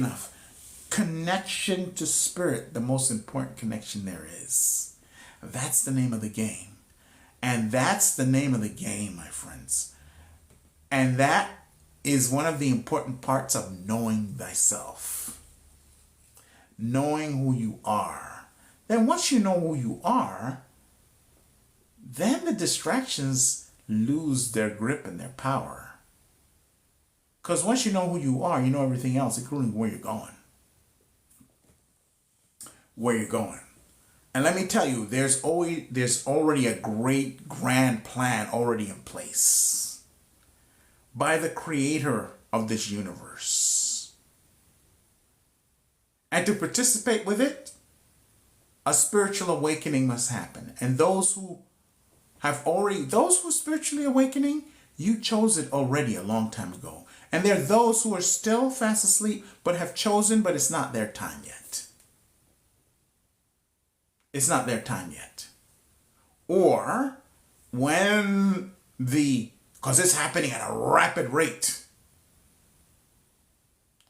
enough. Connection to spirit, the most important connection there is. That's the name of the game. And that's the name of the game, my friends. And that is one of the important parts of knowing thyself. Knowing who you are. Then once you know who you are, then the distractions lose their grip and their power. Because once you know who you are, you know everything else, including where you're going. Where you're going. And let me tell you, there's already a great grand plan already in place by the creator of this universe. And to participate with it, a spiritual awakening must happen. And those who spiritually awakening, you chose it already a long time ago. And there are those who are still fast asleep, but have chosen, but it's not their time yet. It's not their time yet. Or because it's happening at a rapid rate.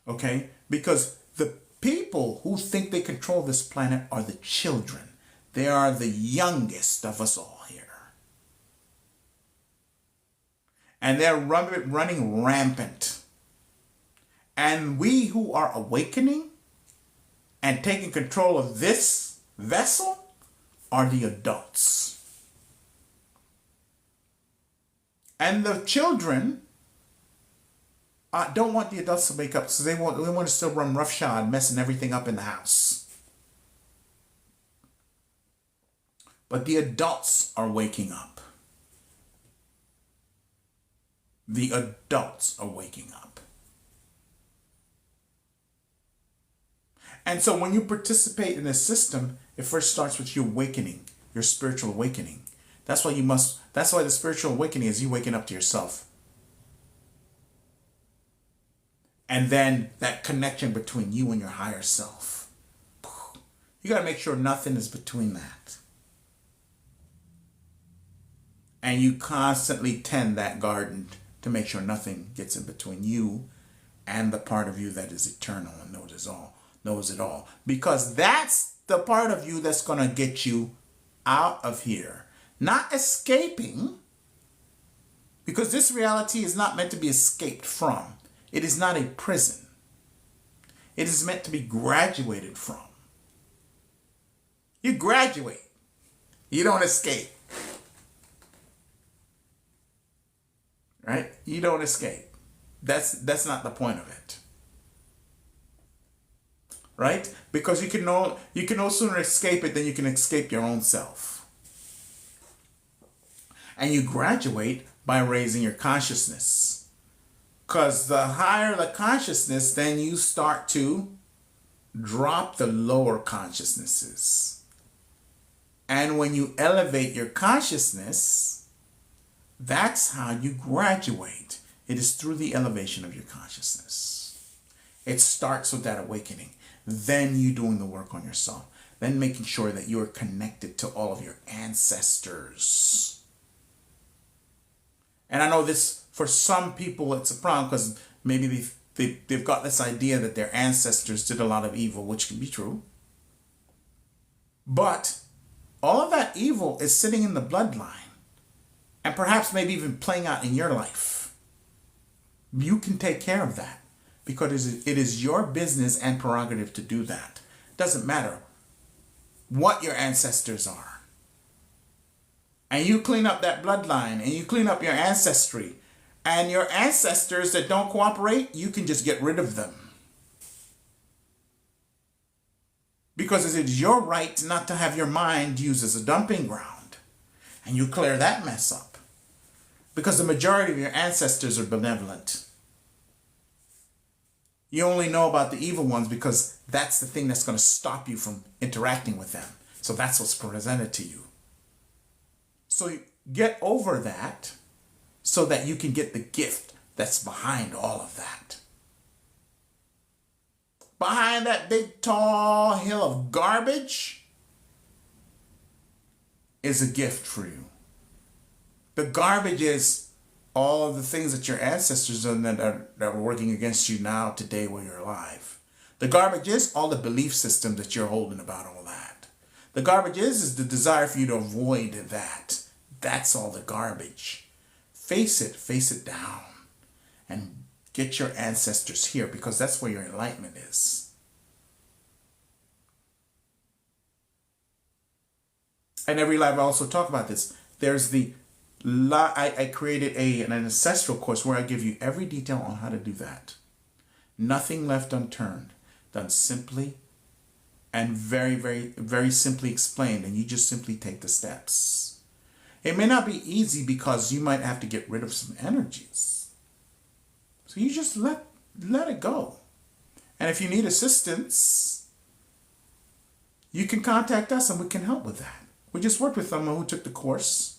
Okay? Because the people who think they control this planet are the children. They are the youngest of us all here. And they're running rampant. And we who are awakening and taking control of this vessel are the adults. And the children don't want the adults to wake up, so they want to still run roughshod, messing everything up in the house. But the adults are waking up. The adults are waking up. And so when you participate in this system, it first starts with you awakening, your spiritual awakening. That's why the spiritual awakening is you waking up to yourself. And then that connection between you and your higher self. You got to make sure nothing is between that. And you constantly tend that garden to make sure nothing gets in between you and the part of you that is eternal and knows it all. Because that's the part of you that's going to get you out of here. Not escaping, because this reality is not meant to be escaped from. It is not a prison. It is meant to be graduated from. You graduate. You don't escape. Right? You don't escape. That's not the point of it. Right? Because you can no sooner escape it than you can escape your own self. And you graduate by raising your consciousness. Because the higher the consciousness, then you start to drop the lower consciousnesses. And when you elevate your consciousness, that's how you graduate. It is through the elevation of your consciousness. It starts with that awakening. Then you doing the work on yourself. Then making sure that you are connected to all of your ancestors. And I know this, for some people, it's a problem because maybe they've got this idea that their ancestors did a lot of evil, which can be true. But all of that evil is sitting in the bloodline. And perhaps maybe even playing out in your life. You can take care of that. Because it is your business and prerogative to do that. It doesn't matter what your ancestors are. And you clean up that bloodline and you clean up your ancestry. And your ancestors that don't cooperate, you can just get rid of them. Because it is your right not to have your mind used as a dumping ground. And you clear that mess up. Because the majority of your ancestors are benevolent. You only know about the evil ones because that's the thing that's going to stop you from interacting with them. So that's what's presented to you. So you get over that so that you can get the gift that's behind all of that. Behind that big tall hill of garbage is a gift for you. The garbage is all of the things that your ancestors done that are working against you now, today, while you're alive. The garbage is all the belief system that you're holding about all that. The garbage is the desire for you to avoid that. That's all the garbage. Face it down, and get your ancestors here, because that's where your enlightenment is. And every live I also talk about this. There's I created an ancestral course where I give you every detail on how to do that. Nothing left unturned. Done simply and very, very, very simply explained, and you just simply take the steps. It may not be easy because you might have to get rid of some energies. So you just let it go. And if you need assistance, you can contact us and we can help with that. We just worked with someone who took the course.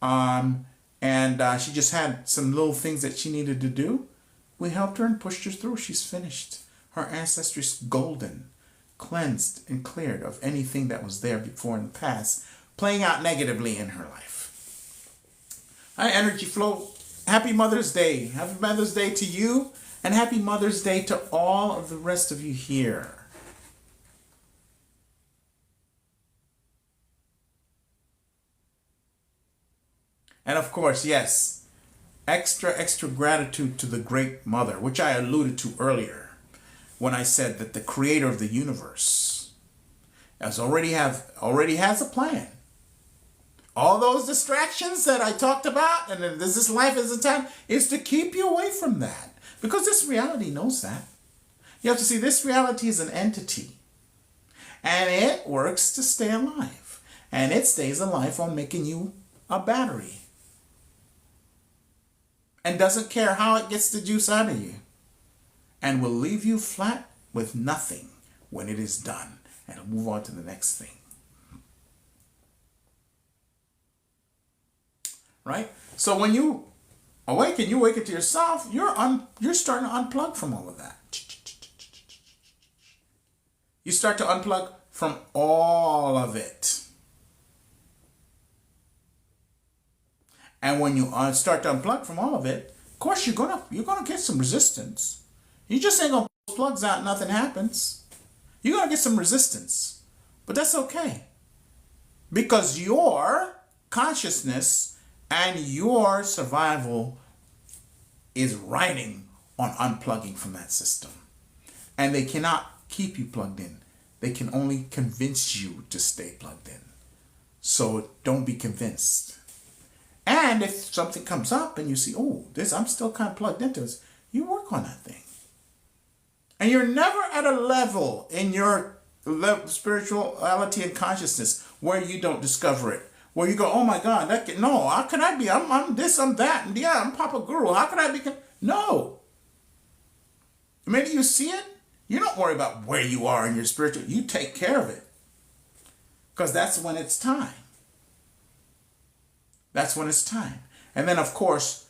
She just had some little things that she needed to do. We helped her and pushed her through. She's finished. Her ancestry is golden, cleansed and cleared of anything that was there before in the past, playing out negatively in her life. All right, Energy Flow. Happy Mother's Day. Happy Mother's Day to you, and happy Mother's Day to all of the rest of you here. And of course, yes, extra gratitude to the Great Mother, which I alluded to earlier when I said that the creator of the universe already has a plan. All those distractions that I talked about, and this life is a time, is to keep you away from that. Because this reality knows that. You have to see this reality is an entity. And it works to stay alive. And it stays alive on making you a battery. And doesn't care how it gets the juice out of you. And will leave you flat with nothing when it is done. And it'll move on to the next thing. Right? So when you awaken to yourself, you're starting to unplug from all of that. You start to unplug from all of it. And when you start to unplug from all of it, of course you're gonna get some resistance. You just ain't gonna pull plugs out and nothing happens. You're gonna get some resistance. But that's okay. Because your consciousness and your survival is riding on unplugging from that system. And they cannot keep you plugged in. They can only convince you to stay plugged in. So don't be convinced. And if something comes up and you see, I'm still kind of plugged into this, you work on that thing. And you're never at a level in your spirituality and consciousness where you don't discover it. Where you go, oh my God, how can I be? I'm this, I'm that, and yeah, I'm Papa Guru. How can I be? No. The minute you see it, you don't worry about where you are in your spiritual. You take care of it. Because that's when it's time. That's when it's time. And then, of course,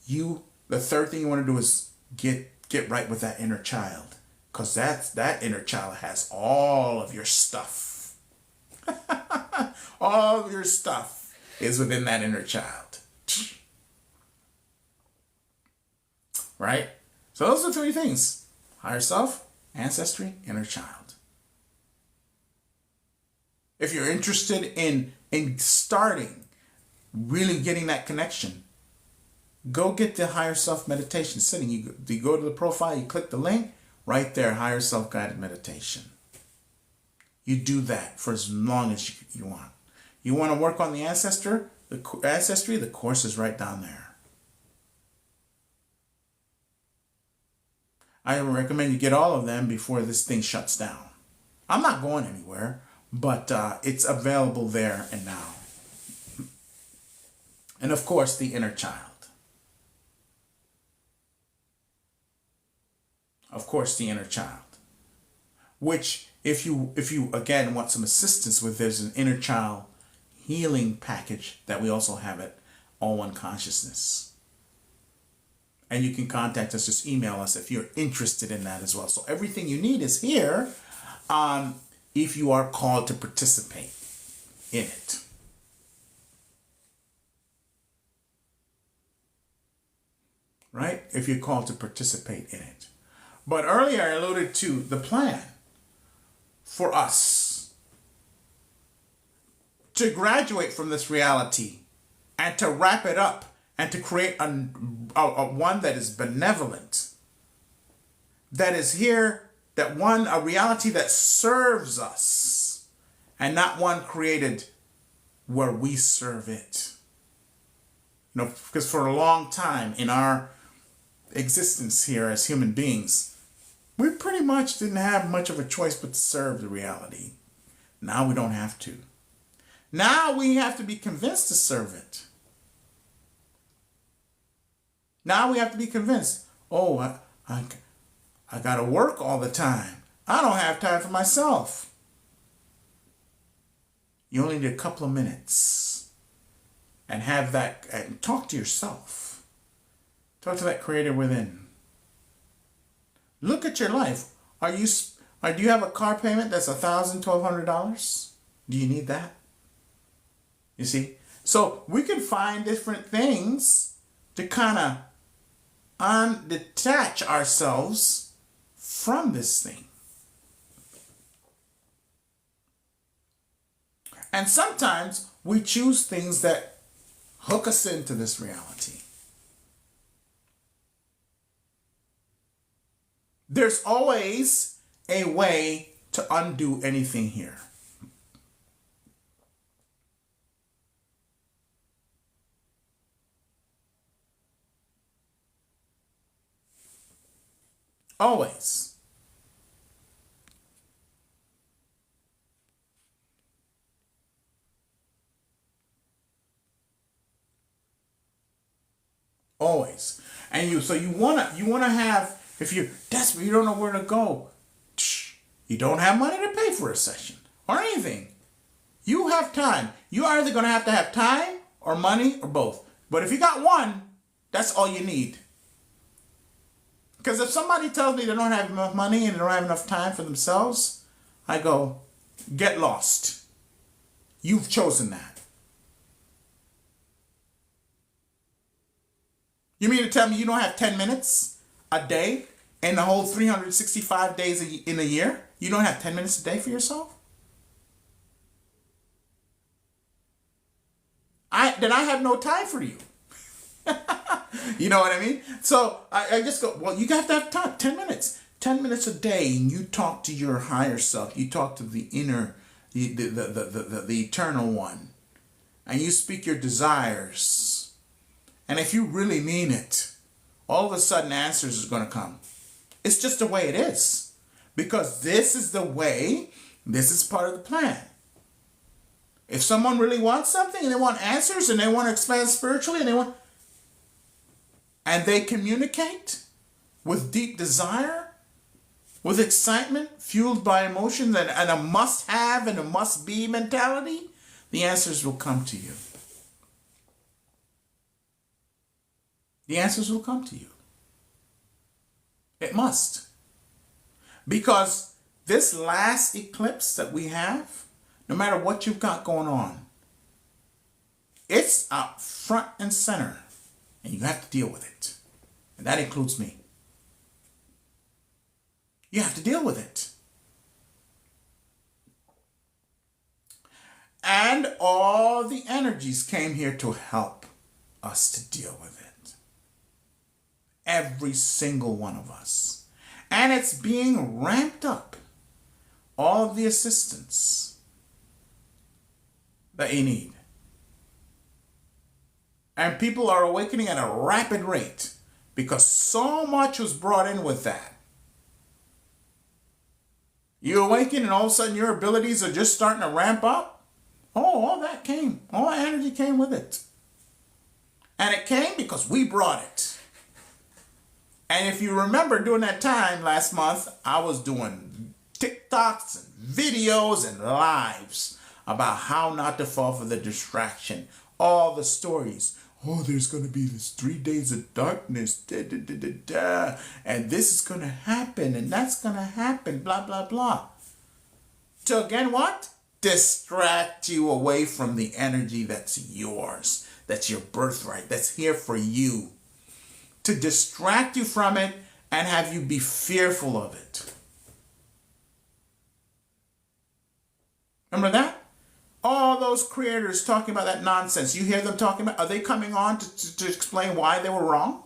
the third thing you want to do is get right with that inner child. Because that inner child has all of your stuff. All of your stuff is within that inner child. Right? So those are three things. Higher self, ancestry, inner child. If you're interested in starting really getting that connection, go get the higher self meditation sitting. You go to the profile, you click the link, right there, higher self guided meditation. You do that for as long as you want. You want to work on the ancestry, the course is right down there. I recommend you get all of them before this thing shuts down. I'm not going anywhere, but it's available there and now. And of course, the inner child. Of course, the inner child. Which, if you again want some assistance with, there's an inner child healing package that we also have at All One Consciousness. And you can contact us, just email us if you're interested in that as well. So everything you need is here if you are called to participate in it. Right? If you're called to participate in it. But earlier I alluded to the plan for us to graduate from this reality and to wrap it up and to create a one that is benevolent, that is here, a reality that serves us, and not one created where we serve it. Because for a long time in our existence here as human beings, we pretty much didn't have much of a choice but to serve the reality. Now we don't have to. Now we have to be convinced to serve it. Now we have to be convinced, oh, I got to work all the time. I don't have time for myself. You only need a couple of minutes and have that, and talk to yourself. Talk to that creator within. Look at your life. Do you have a car payment that's $1,000, $1,200? Do you need that? You see? So we can find different things to kind of undetach ourselves from this thing. And sometimes we choose things that hook us into this reality. There's always a way to undo anything here. Always. Always. And you wanna have, if you're desperate, you don't know where to go, you don't have money to pay for a session or anything. You have time. You're either gonna have to have time or money or both. But if you got one, that's all you need. Because if somebody tells me they don't have enough money and they don't have enough time for themselves, I go, get lost. You've chosen that. You mean to tell me you don't have 10 minutes a day in the whole 365 days in a year? You don't have 10 minutes a day for yourself? Then I have no time for you. You know what I mean? So I just go, well, you have to have time, 10 minutes. 10 minutes a day, and you talk to your higher self. You talk to the inner, the eternal one. And you speak your desires. And if you really mean it, all of a sudden answers is going to come. It's just the way it is. Because this is the way, this is part of the plan. If someone really wants something and they want answers and they want to expand spiritually and they communicate with deep desire, with excitement, fueled by emotions and a must-have and a must-be mentality, the answers will come to you. The answers will come to you. It must. Because this last eclipse that we have, no matter what you've got going on, it's out front and center. And you have to deal with it. And that includes me. You have to deal with it. And all the energies came here to help us to deal with it. Every single one of us. And it's being ramped up. All of the assistance that you need. And people are awakening at a rapid rate because so much was brought in with that. You awaken and all of a sudden your abilities are just starting to ramp up. Oh, all that came. All that energy came with it. And it came because we brought it. And if you remember during that time last month, I was doing TikToks and videos and lives about how not to fall for the distraction. All the stories. Oh, there's going to be this 3 days of darkness. And this is going to happen. And that's going to happen. Blah, blah, blah. To again what? Distract you away from the energy that's yours. That's your birthright. That's here for you. To distract you from it and have you be fearful of it. Remember that? All those creators talking about that nonsense, you hear them talking about, are they coming on to explain why they were wrong?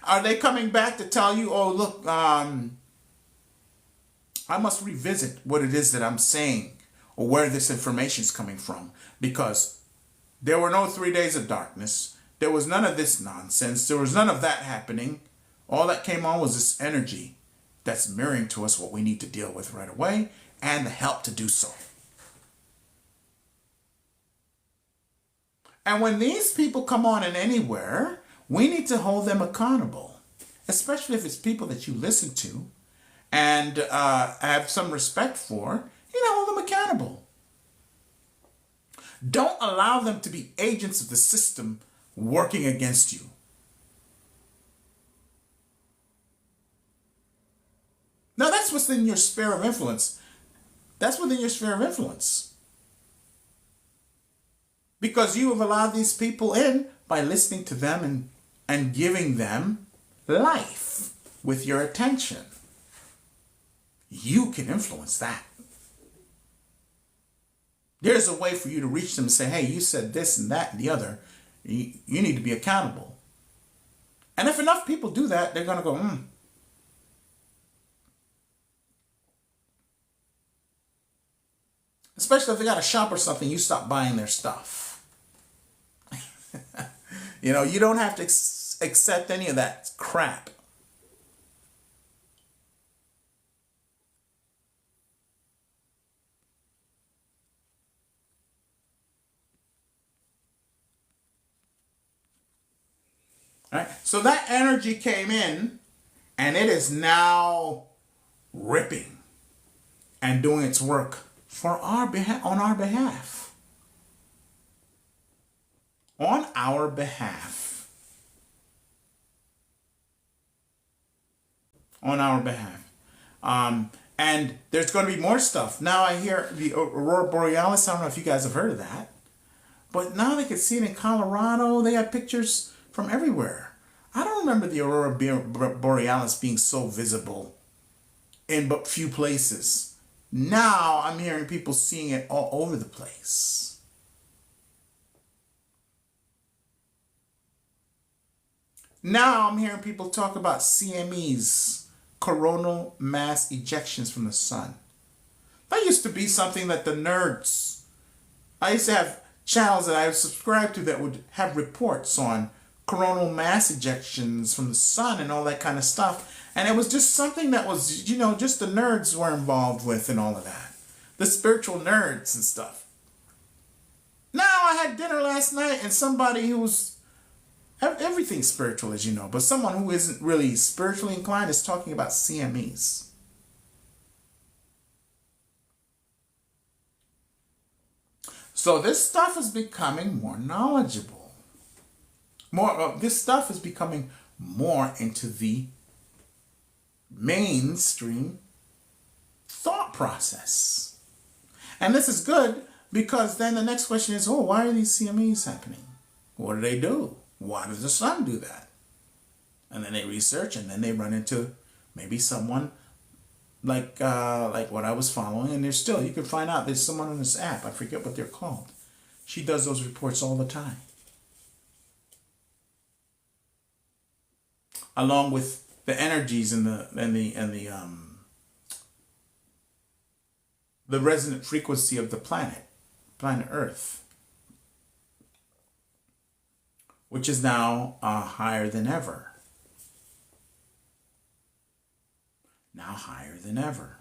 Are they coming back to tell you, oh, look, I must revisit what it is that I'm saying or where this information is coming from? Because there were no 3 days of darkness. There was none of this nonsense. There was none of that happening. All that came on was this energy that's mirroring to us what we need to deal with right away and the help to do so. And when these people come on in anywhere, we need to hold them accountable, especially if it's people that you listen to and have some respect for. You know, hold them accountable. Don't allow them to be agents of the system working against you. Now, that's within your sphere of influence. That's within your sphere of influence. Because you have allowed these people in by listening to them and giving them life with your attention. You can influence that. There's a way for you to reach them and say, hey, you said this and that and the other. You need to be accountable. And if enough people do that, they're going to go, Especially if they got a shop or something, you stop buying their stuff. You know, you don't have to accept any of that crap. All right? So that energy came in and it is now ripping and doing its work for our behalf, on our behalf. On our behalf. On our behalf. And there's going to be more stuff. Now I hear the Aurora Borealis. I don't know if you guys have heard of that. But now they can see it in Colorado. They have pictures from everywhere. I don't remember the Aurora Borealis being so visible in but few places. Now I'm hearing people seeing it all over the place. Now I'm hearing people talk about CMEs, coronal mass ejections from the sun. That used to be something that the nerds, I used to have channels that I subscribed to that would have reports on coronal mass ejections from the sun and all that kind of stuff. And it was just something that was, you know, just the nerds were involved with and all of that. The spiritual nerds and stuff. Now I had dinner last night and somebody who's everything's spiritual, as you know, but someone who isn't really spiritually inclined is talking about CMEs. So this stuff is becoming more knowledgeable. This stuff is becoming more into the mainstream thought process. And this is good because then the next question is, why are these CMEs happening? What do they do? Why does the sun do that? And then they research and then they run into maybe someone like what I was following. And there's still, you can find out there's someone on this app. I forget what they're called. She does those reports all the time. Along with the energies and the resonant frequency of the planet Earth, which is now higher than ever. Now higher than ever.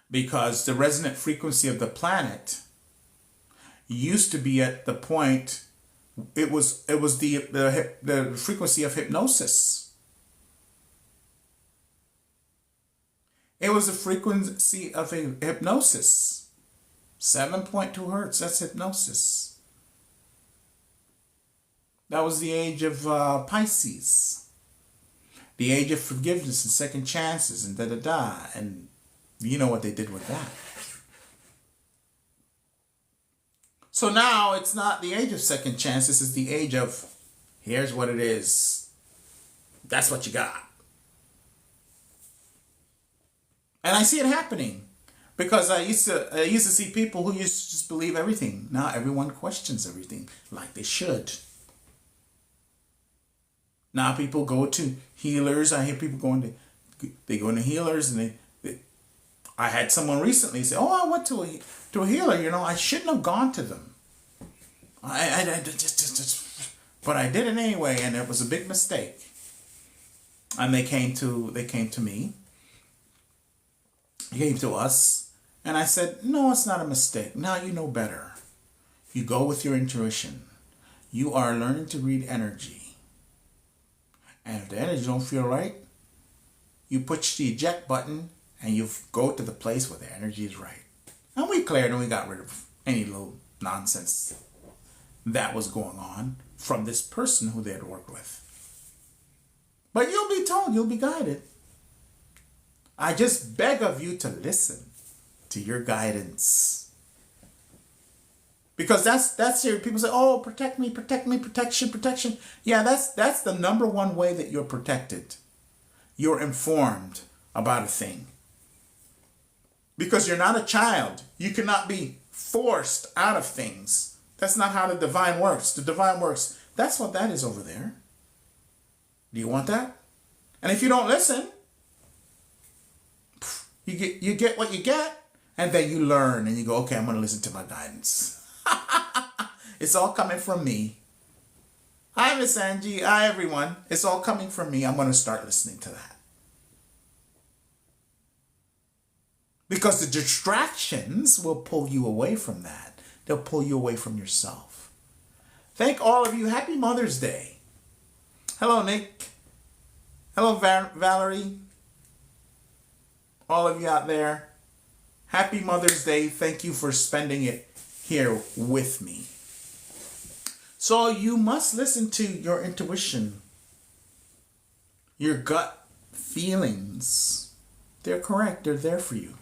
Because the resonant frequency of the planet used to be at the point, it was the frequency of hypnosis. It was the frequency of hypnosis. 7.2 hertz, that's hypnosis. That was the age of Pisces. The age of forgiveness and second chances and da-da-da. And you know what they did with that. So now it's not the age of second chances, it's the age of, here's what it is. That's what you got. And I see it happening because I used to see people who used to just believe everything. Now everyone questions everything like they should. Now people go to healers. I hear people they go to healers and I had someone recently say, "Oh, I went to a healer. You know, I shouldn't have gone to them. But I did it anyway, and it was a big mistake." And they came to me. They came to us, and I said, "No, it's not a mistake. Now you know better. You go with your intuition. You are learning to read energy, and if the energy don't feel right, you push the eject button." And you go to the place where the energy is right. And we cleared and we got rid of any little nonsense that was going on from this person who they had worked with. But you'll be told, you'll be guided. I just beg of you to listen to your guidance. Because that's here. People say, "Oh, protect me, protection. Yeah, that's the number one way that you're protected. You're informed about a thing. Because you're not a child. You cannot be forced out of things. That's not how the divine works. The divine works. That's what that is over there. Do you want that? And if you don't listen, you get what you get. And then you learn and you go, "Okay, I'm going to listen to my guidance." It's all coming from me. Hi, Miss Angie. Hi, everyone. It's all coming from me. I'm going to start listening to that. Because the distractions will pull you away from that. They'll pull you away from yourself. Thank all of you. Happy Mother's Day. Hello, Nick. Hello, Valerie. All of you out there. Happy Mother's Day. Thank you for spending it here with me. So you must listen to your intuition. Your gut feelings. They're correct. They're there for you.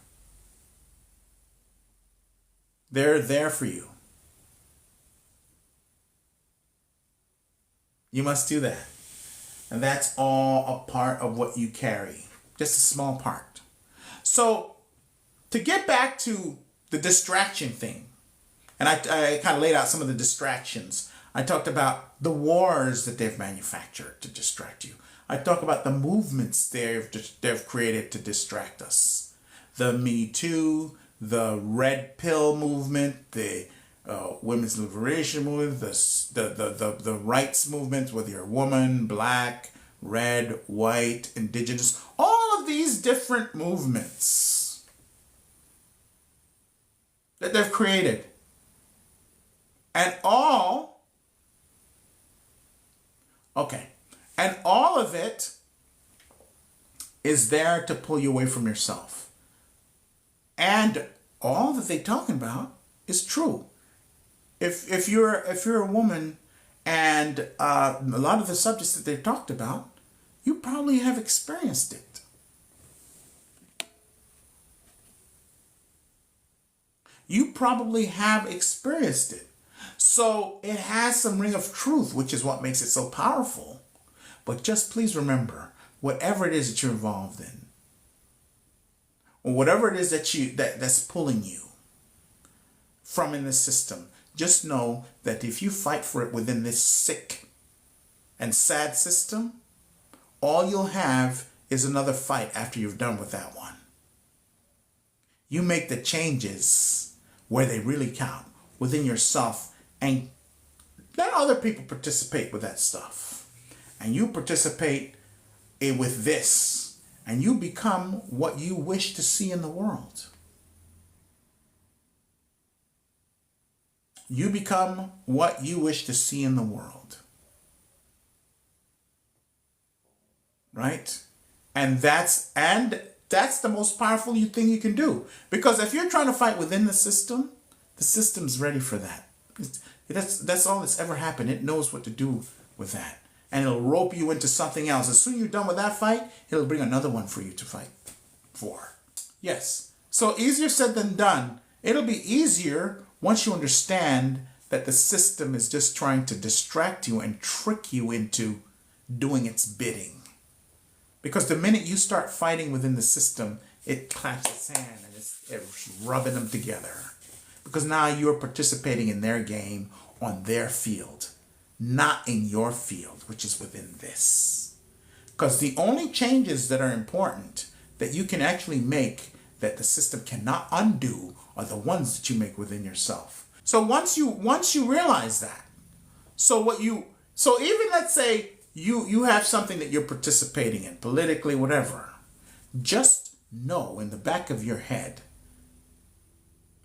They're there for you. You must do that. And that's all a part of what you carry. Just a small part. So, to get back to the distraction thing, and I kind of laid out some of the distractions. I talked about the wars that they've manufactured to distract you. I talk about the movements they've created to distract us. The Me Too, the Red Pill movement, the women's liberation movement, the rights movement, whether you're a woman, black, red, white, indigenous, all of these different movements that they've created. And all of it is there to pull you away from yourself. And all that they're talking about is true. If you're a woman and a lot of the subjects that they talked about, you probably have experienced it. You probably have experienced it. So it has some ring of truth, which is what makes it so powerful. But just please remember, whatever it is that you're involved in, or whatever it is that's pulling you from in this system, just know that if you fight for it within this sick and sad system, all you'll have is another fight after you've done with that one. You make the changes where they really count within yourself and let other people participate with that stuff. And you participate with this, and you become what you wish to see in the world. You become what you wish to see in the world. Right? And that's the most powerful thing you can do. Because if you're trying to fight within the system's ready for that. That's all that's ever happened. It knows what to do with that. And it'll rope you into something else. As soon as you're done with that fight, it'll bring another one for you to fight for. Yes. So easier said than done. It'll be easier once you understand that the system is just trying to distract you and trick you into doing its bidding. Because the minute you start fighting within the system, it claps its hand and it's rubbing them together. Because now you're participating in their game on their field, not in your field, which is within this. Because the only changes that are important that you can actually make that the system cannot undo are the ones that you make within yourself. So once you realize that, so even let's say you have something that you're participating in politically, whatever, just know in the back of your head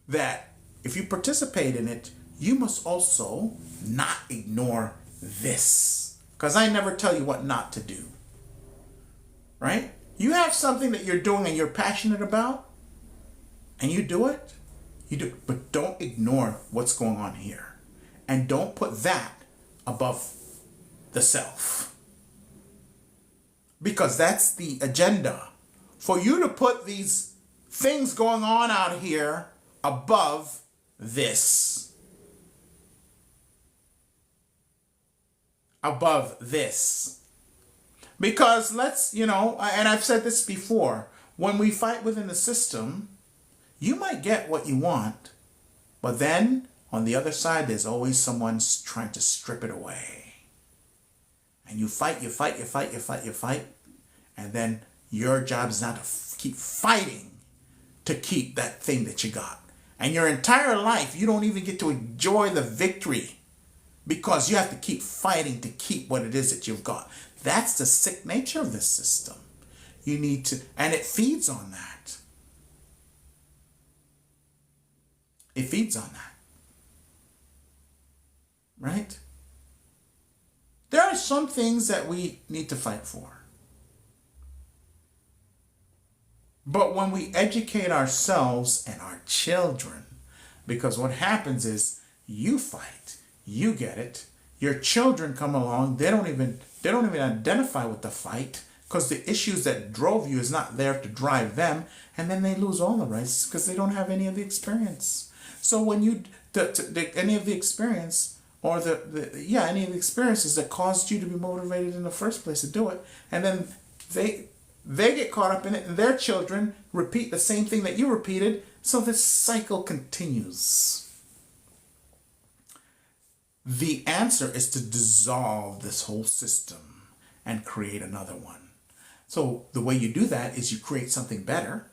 that if you participate in it, you must also not ignore this. Because I never tell you what not to do. Right? You have something that you're doing and you're passionate about, and you do it, but don't ignore what's going on here. And don't put that above the self. Because that's the agenda. For you to put these things going on out here above this. Above this. Because and I've said this before, when we fight within the system, you might get what you want, but then on the other side, there's always someone trying to strip it away. And you fight, and then your job is now to keep fighting to keep that thing that you got. And your entire life, you don't even get to enjoy the victory because you have to keep fighting to keep what it is that you've got. That's the sick nature of this system. You need to, and it feeds on that. It feeds on that. Right? There are some things that we need to fight for. But when we educate ourselves and our children, because what happens is you fight, you get it, your children come along, they don't even identify with the fight because the issues that drove you is not there to drive them, and then they lose all the rights because they don't have any of the experience. So when you any of the experience or any of the experiences that caused you to be motivated in the first place to do it, and then they get caught up in it, and their children repeat the same thing that you repeated, so this cycle continues. The answer is to dissolve this whole system and create another one. So the way you do that is you create something better,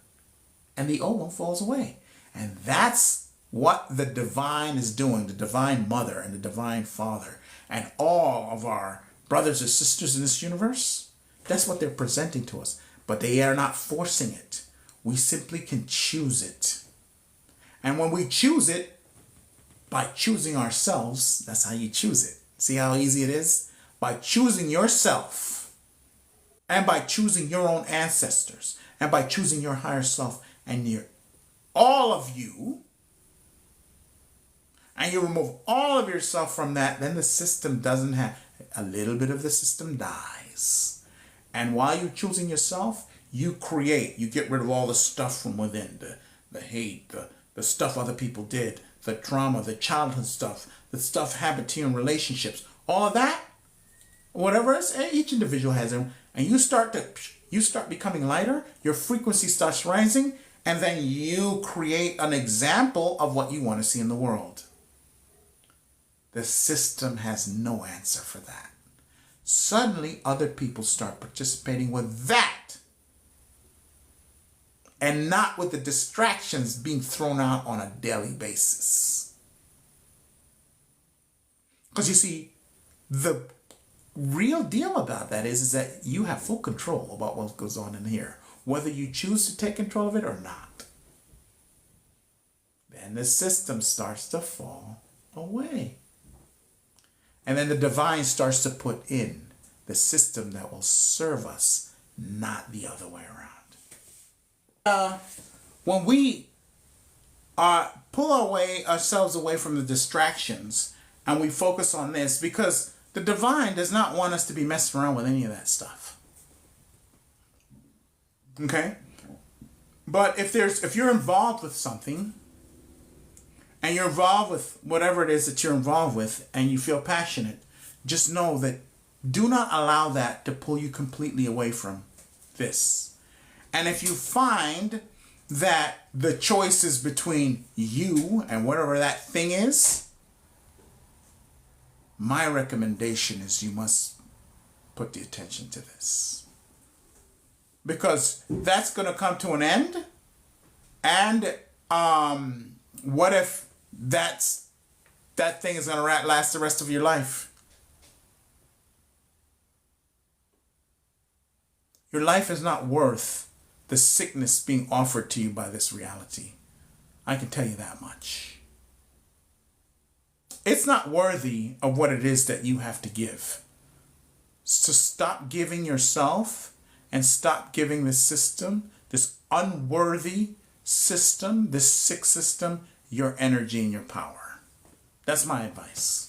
and the old one falls away. And that's what the divine is doing, the divine mother and the divine father, and all of our brothers and sisters in this universe. That's what they're presenting to us. But they are not forcing it. We simply can choose it. And when we choose it, by choosing ourselves, that's how you choose it. See how easy it is? By choosing yourself, and by choosing your own ancestors, and by choosing your higher self, and all of you, and you remove all of yourself from that, then the system doesn't have, a little bit of the system dies. And while you're choosing yourself, you get rid of all the stuff from within, the hate, the stuff other people did, the trauma, the childhood stuff, the stuff happened to you in relationships, all of that, whatever it is, each individual has them, and you start becoming lighter, your frequency starts rising, and then you create an example of what you want to see in the world. The system has no answer for that. Suddenly, other people start participating with that, and not with the distractions being thrown out on a daily basis. Because you see, the real deal about that is that you have full control about what goes on in here, whether you choose to take control of it or not. Then the system starts to fall away. And then the divine starts to put in the system that will serve us, not the other way around. When we pull ourselves away from the distractions and we focus on this, because the divine does not want us to be messing around with any of that stuff. Okay? But if you're involved with something, and you're involved with whatever it is that you're involved with, and you feel passionate, just know that do not allow that to pull you completely away from this. And if you find that the choice is between you and whatever that thing is, my recommendation is you must put the attention to this. Because that's going to come to an end. And what if that thing is going to last the rest of your life? Your life is not worth the sickness being offered to you by this reality. I can tell you that much. It's not worthy of what it is that you have to give. So stop giving yourself and stop giving this system, this unworthy system, this sick system, your energy and your power. That's my advice.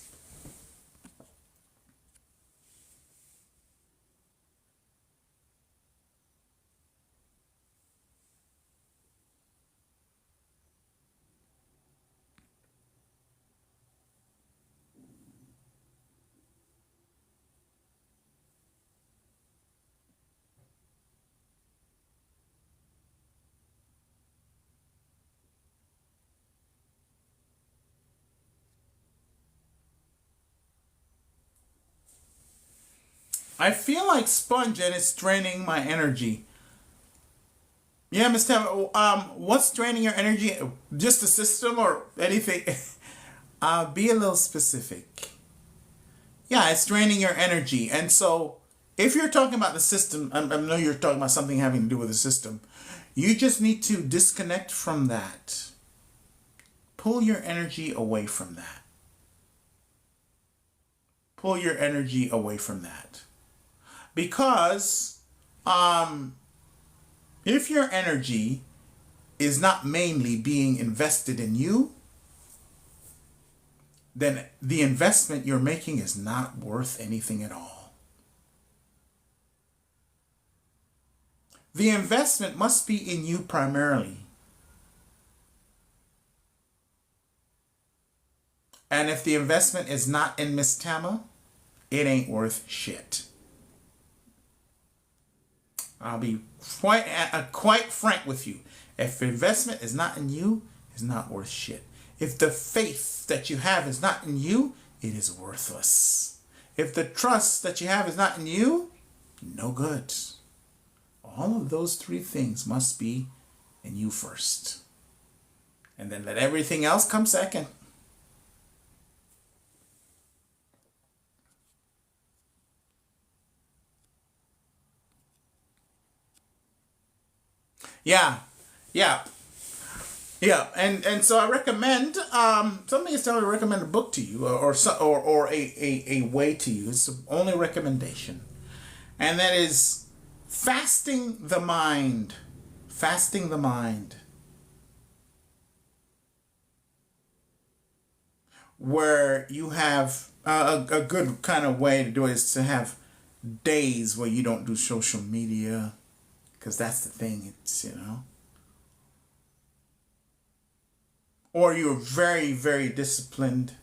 I feel like sponge and it's draining my energy. Yeah, Miss Tam, what's draining your energy? Just the system or anything? Be a little specific. Yeah, it's draining your energy. And so if you're talking about the system, I know you're talking about something having to do with the system. You just need to disconnect from that. Pull your energy away from that. Pull your energy away from that. Because if your energy is not mainly being invested in you, then the investment you're making is not worth anything at all. The investment must be in you primarily. And if the investment is not in Miss Tama, it ain't worth shit. I'll be quite frank with you. If the investment is not in you, it's not worth shit. If the faith that you have is not in you, it is worthless. If the trust that you have is not in you, no good. All of those three things must be in you first. And then let everything else come second. Yeah, yeah, yeah, and so I recommend something is telling me to recommend a book to you or a way to you. It's the only recommendation, and that is fasting the mind. Fasting the mind, where you have a good kind of way to do it is to have days where you don't do social media. Because that's the thing, it's, Or you're very, very disciplined.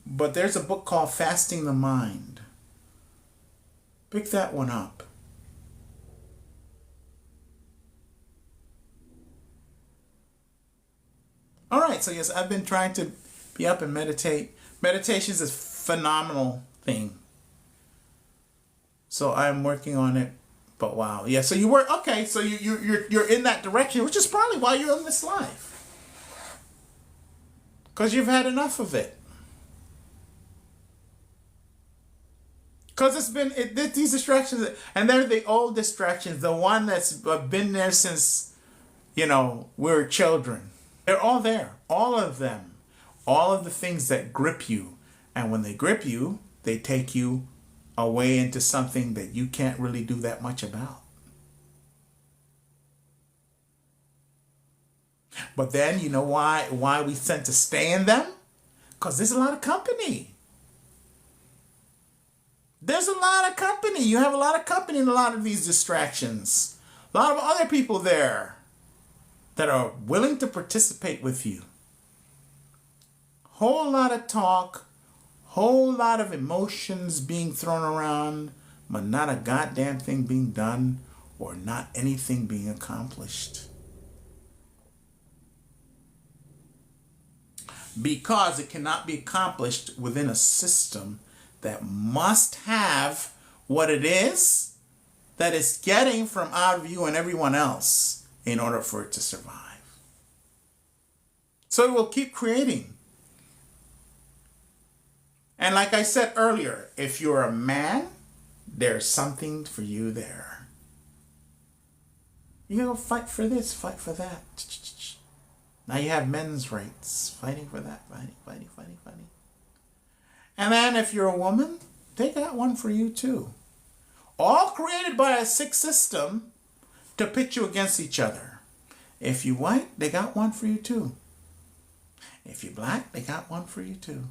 But there's a book called Fasting the Mind. Pick that one up. All right, so yes, I've been trying to be up and meditate. Meditation is a phenomenal thing. So I'm working on it. But wow, yeah. So you were okay. So you're in that direction, which is probably why you're in this life, because you've had enough of it. Because these distractions, and they're the old distractions, the one that's been there since we were children. They're all there, all of them, all of the things that grip you, and when they grip you, they take you away into something that you can't really do that much about. But then you know why we tend to stay in them? Because there's a lot of company. There's a lot of company. You have a lot of company in a lot of these distractions. A lot of other people there that are willing to participate with you. Whole lot of talk. Whole lot of emotions being thrown around, but not a goddamn thing being done. or not anything being accomplished. Because it cannot be accomplished within a system that must have what it is that it's getting from out of you and everyone else in order for it to survive. So it will keep creating. And like I said earlier, if you're a man, there's something for you there. You go fight for this, fight for that. Now you have men's rights, fighting for that, fighting. And then if you're a woman, they got one for you too. All created by a sick system to pit you against each other. If you white, they got one for you too. If you're black, they got one for you too.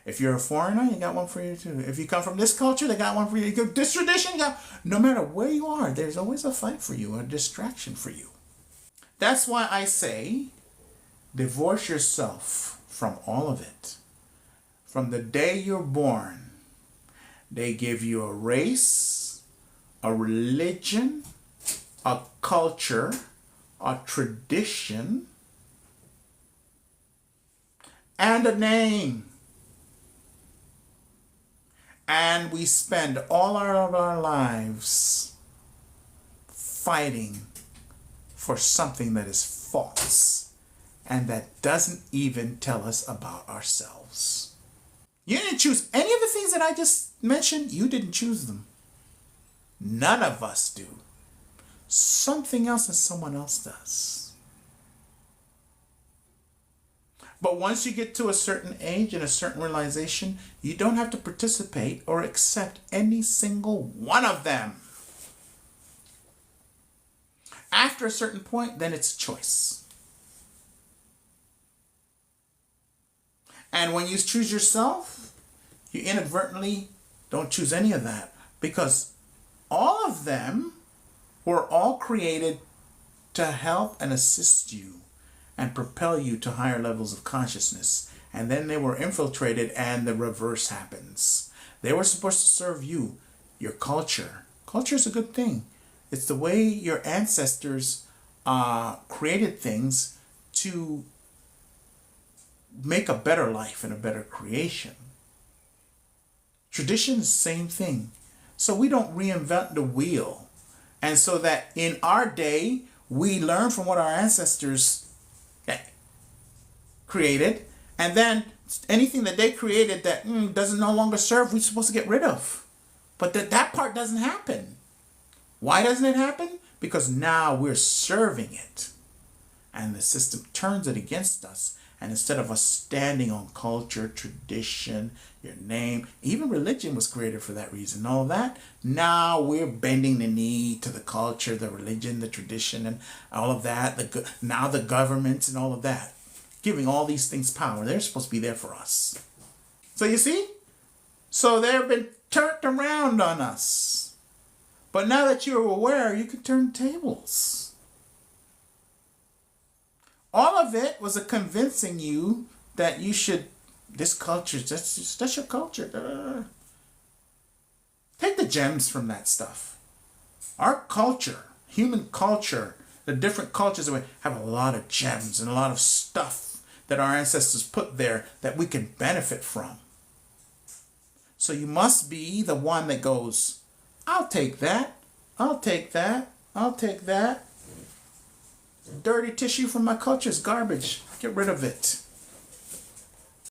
If you're a foreigner, you got one for you too. If you come from this culture, they got one for you. You go this tradition, you got, no matter where you are, there's always a fight for you, a distraction for you. That's why I say, divorce yourself from all of it. From the day you're born, they give you a race, a religion, a culture, a tradition, and a name. And we spend all of our lives fighting for something that is false and that doesn't even tell us about ourselves. You didn't choose any of the things that I just mentioned. You didn't choose them. None of us do. Something else and someone else does. But once you get to a certain age and a certain realization, you don't have to participate or accept any single one of them. After a certain point, then it's choice. And when you choose yourself, you inadvertently don't choose any of that, because all of them were all created to help and assist you and propel you to higher levels of consciousness. And then they were infiltrated and the reverse happens. They were supposed to serve you, your culture. Culture is a good thing. It's the way your ancestors created things to make a better life and a better creation. Tradition is the same thing. So we don't reinvent the wheel. And so that in our day, we learn from what our ancestors created. And then anything that they created that doesn't no longer serve, we're supposed to get rid of. But that part doesn't happen. Why doesn't it happen? Because now we're serving it. And the system turns it against us. And instead of us standing on culture, tradition, your name, even religion was created for that reason, all of that, now we're bending the knee to the culture, the religion, the tradition, and all of that. Now the governments and all of that, giving all these things power. They're supposed to be there for us. So you see? So they've been turned around on us. But now that you're aware, you can turn tables. All of it was a convincing you that you should, this culture, that's your culture. Take the gems from that stuff. Our culture, human culture, the different cultures have a lot of gems and a lot of stuff that our ancestors put there that we can benefit from. So you must be the one that goes, I'll take that, I'll take that, I'll take that. Dirty tissue from my culture is garbage. Get rid of it.